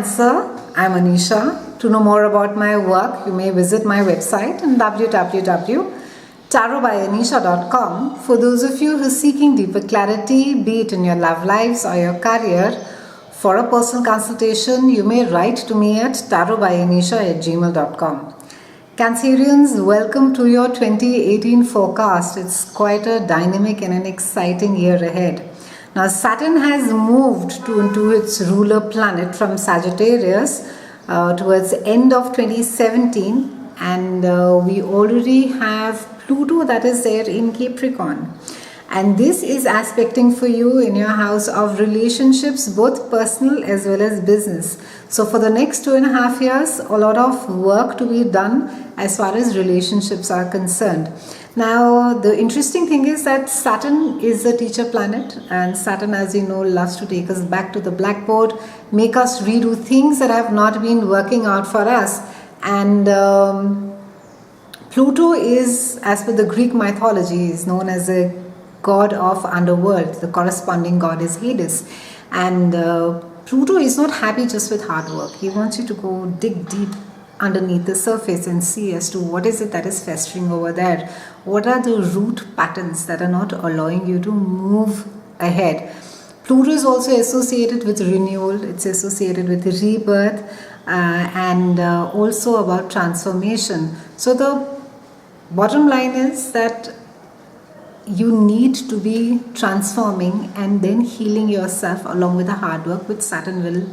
Cancer. I'm Anisha. To know more about my work, you may visit my website on www.tarotbyanisha.com. For those of you who are seeking deeper clarity, be it in your love lives or your career, for a personal consultation, you may write to me at tarotbyanisha@gmail.com. Cancerians, welcome to your 2018 forecast. It's quite a dynamic and an exciting year ahead. Now, Saturn has moved into its ruler planet from Sagittarius towards the end of 2017, and we already have Pluto that is there in Capricorn. And this is aspecting for you in your house of relationships, both personal as well as business. So for the next 2.5 years, a lot of work to be done as far as relationships are concerned. Now, the interesting thing is that Saturn is a teacher planet, and Saturn, as you know, loves to take us back to the blackboard, make us redo things that have not been working out for us. And Pluto is, as per the Greek mythology, is known as a god of underworld. The corresponding god is Hades. And Pluto is not happy just with hard work. He wants you to go dig deep underneath the surface and see as to what is it that is festering over there. What are the root patterns that are not allowing you to move ahead? Pluto is also associated with renewal. It's associated with rebirth and also about transformation. So the bottom line is that you need to be transforming and then healing yourself along with the hard work which Saturn will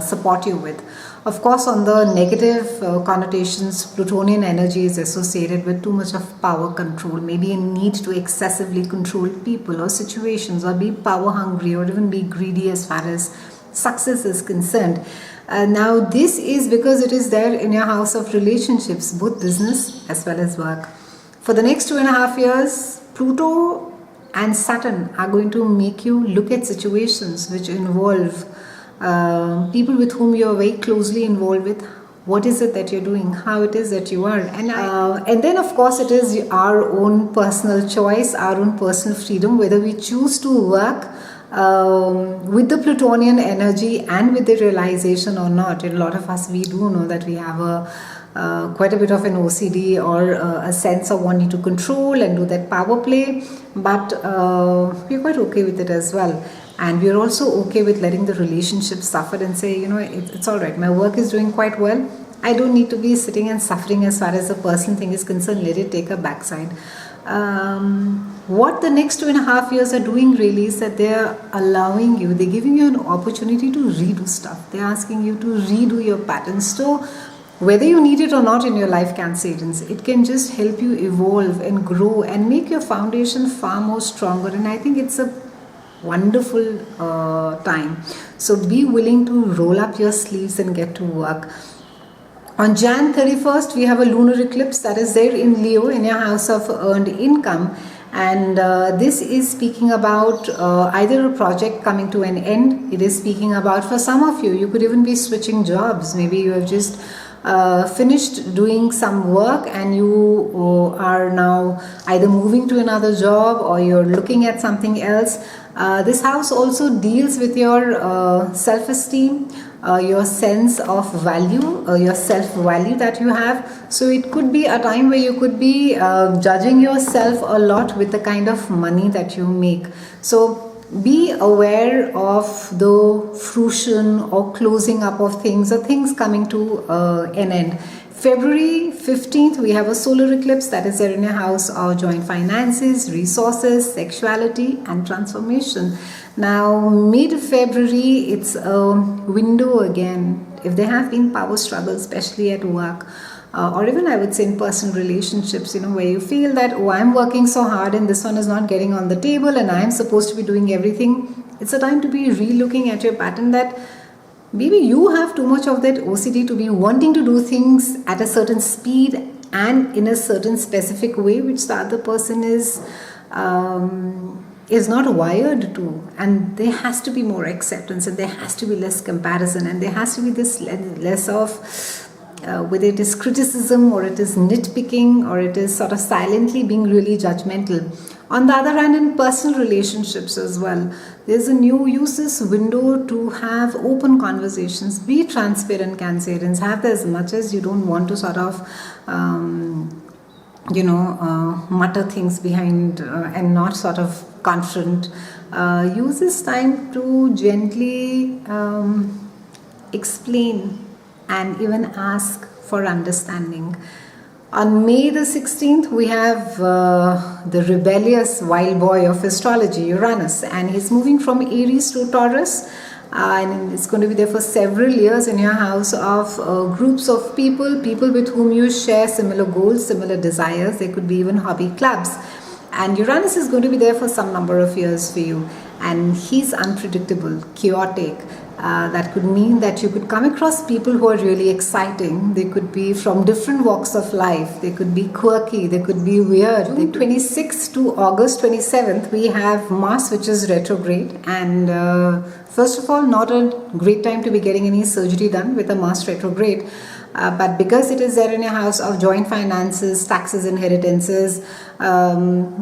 support you with. Of course, on the negative connotations, Plutonian energy is associated with too much of power control, maybe a need to excessively control people or situations, or be power hungry, or even be greedy as far as success is concerned. Now, this is because it is there in your house of relationships, both business as well as work. For the next 2.5 years, Pluto and Saturn are going to make you look at situations which involve people with whom you are very closely involved with. What is it that you're doing? How it is that you are? And then, of course, it is our own personal choice, our own personal freedom, whether we choose to work with the Plutonian energy and with the realization or not. And a lot of us, we do know that we have quite a bit of an OCD or a sense of wanting to control and do that power play, but we're quite okay with it as well. And we're also okay with letting the relationship suffer and say, you know, it's all right, my work is doing quite well. I don't need to be sitting and suffering as far as the personal thing is concerned. Let it take a backside. What the next 2.5 years are doing really is that they're allowing you, they're giving you an opportunity to redo stuff. They're asking you to redo your patterns. So whether you need it or not in your life, Cancerians, it can just help you evolve and grow and make your foundation far more stronger. And I think it's a wonderful time. So be willing to roll up your sleeves and get to work. On Jan 31st, we have a lunar eclipse that is there in Leo in your house of earned income. And this is speaking about either a project coming to an end. It is speaking about, for some of you, you could even be switching jobs. Maybe you have just finished doing some work and you are now either moving to another job or you're looking at something else. This house also deals with your self-esteem, your sense of value, your self-value that you have. So it could be a time where you could be judging yourself a lot with the kind of money that you make. So be aware of the fruition or closing up of things, or things coming to an end. February 15th, we have a solar eclipse that is there in your house of joint finances, resources, sexuality, and transformation. Now, mid-February, it's a window again. If there have been power struggles, especially at work, or even I would say in personal relationships, you know, where you feel that, oh, I'm working so hard and this one is not getting on the table and I'm supposed to be doing everything. It's a time to be re-looking at your pattern that maybe you have too much of that OCD to be wanting to do things at a certain speed and in a certain specific way, which the other person is not wired to. And there has to be more acceptance, and there has to be less comparison, and there has to be this less of whether it is criticism or it is nitpicking or it is sort of silently being really judgmental. On the other hand, in personal relationships as well, there's a new use this window to have open conversations. Be transparent, Cancerians. Have as much as you don't want to sort of mutter things behind and not sort of confront. Use this time to gently explain and even ask for understanding. On May the 16th, we have the rebellious wild boy of astrology, Uranus, and he's moving from Aries to Taurus. And it's going to be there for several years in your house of groups of people with whom you share similar goals, similar desires. There could be even hobby clubs. And Uranus is going to be there for some number of years for you. And he's unpredictable, chaotic. That could mean that you could come across people who are really exciting. They could be from different walks of life. They could be quirky. They could be weird. June 26th to August 27th, we have Mars, which is retrograde. And first of all, not a great time to be getting any surgery done with a Mars retrograde. But because it is there in your house of joint finances, taxes, inheritances,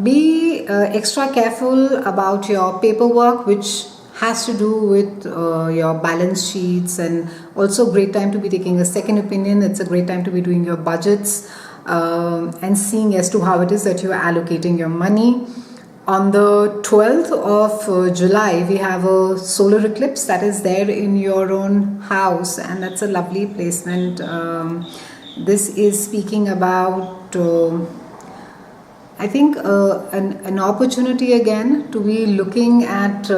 be extra careful about your paperwork, which has to do with your balance sheets, and also great time to be taking a second opinion. It's a great time to be doing your budgets and seeing as to how it is that you are allocating your money. On the 12th of July, we have a solar eclipse that is there in your own house, and that's a lovely placement. This is speaking about I think an opportunity again to be looking at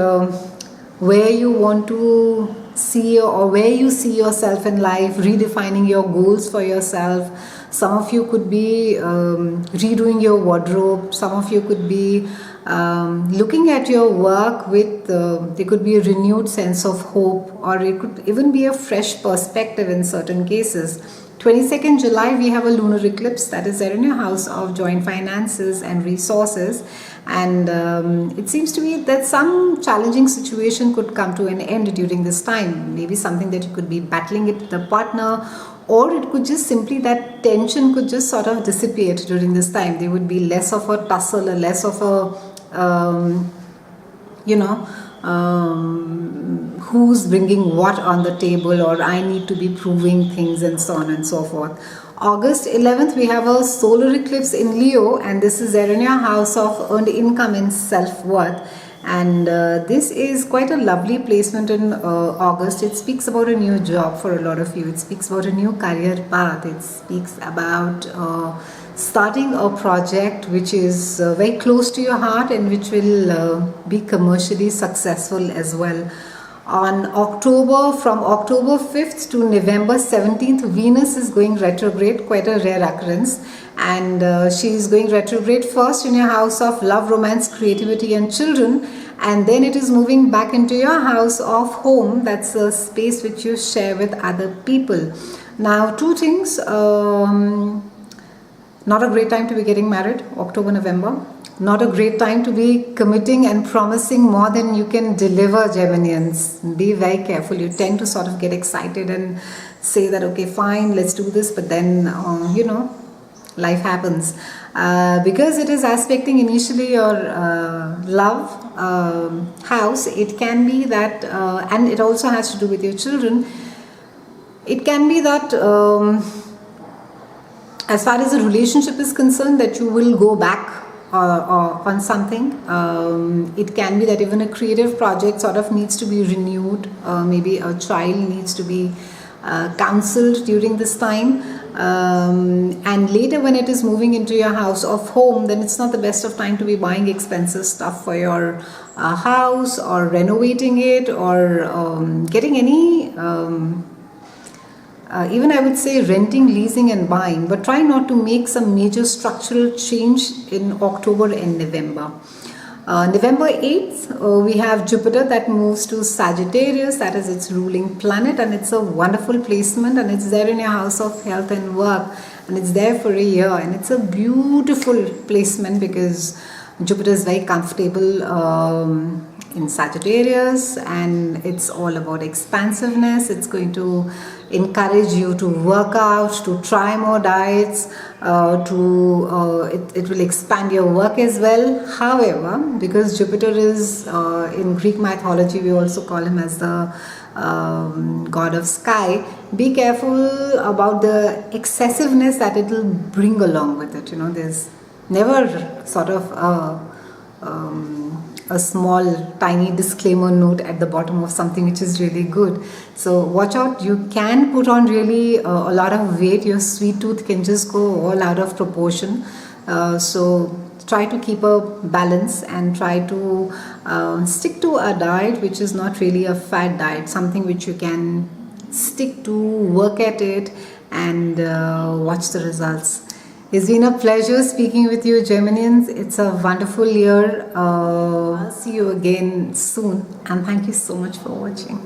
where you want to see or where you see yourself in life, redefining your goals for yourself. Some of you could be redoing your wardrobe. Some of you could be looking at your work with, there could be a renewed sense of hope, or it could even be a fresh perspective in certain cases. 22nd July, we have a lunar eclipse that is there in your house of joint finances and resources. And it seems to me that some challenging situation could come to an end during this time. Maybe something that you could be battling it with a partner, or it could just simply, that tension could just sort of dissipate during this time. There would be less of a tussle, or less of a, who's bringing what on the table, or I need to be proving things, and so on and so forth. August 11th, we have a solar eclipse in Leo, and this is there in your house of earned income and self-worth. And this is quite a lovely placement in August. It speaks about a new job for a lot of you. It speaks about a new career path. It speaks about starting a project which is very close to your heart and which will be commercially successful as well. From October 5th to November 17th, Venus is going retrograde, quite a rare occurrence. And she is going retrograde first in your house of love, romance, creativity and children. And then it is moving back into your house of home. That's a space which you share with other people. Now, two things. Not a great time to be getting married, October, November. Not a great time to be committing and promising more than you can deliver, Geminians. Be very careful. You tend to sort of get excited and say that, okay, fine, let's do this. But then, life happens. Because it is aspecting initially your love house, it can be that, and it also has to do with your children, it can be that as far as the relationship is concerned, that you will go back on something. It can be that even a creative project sort of needs to be renewed. Maybe a child needs to be counseled during this time. And later when it is moving into your house of home, then it's not the best of time to be buying expensive stuff for your house, or renovating it, or getting any even I would say renting, leasing and buying, but try not to make some major structural change in October and November. November 8th, we have Jupiter that moves to Sagittarius, that is its ruling planet, and it's a wonderful placement, and it's there in your house of health and work, and it's there for a year, and it's a beautiful placement because Jupiter is very comfortable in Sagittarius, and it's all about expansiveness. It's going to encourage you to work out, to try more diets, it will expand your work as well. However, because Jupiter is in Greek mythology, we also call him as the god of sky, be careful about the excessiveness that it will bring along with it. There's never sort of a small tiny disclaimer note at the bottom of something which is really good. So watch out. You can put on really a lot of weight. Your sweet tooth can just go all out of proportion. So try to keep a balance and try to stick to a diet which is not really a fat diet, something which you can stick to, work at it, and watch the results. It's been a pleasure speaking with you, Geminians. It's a wonderful year. I'll see you again soon, and thank you so much for watching.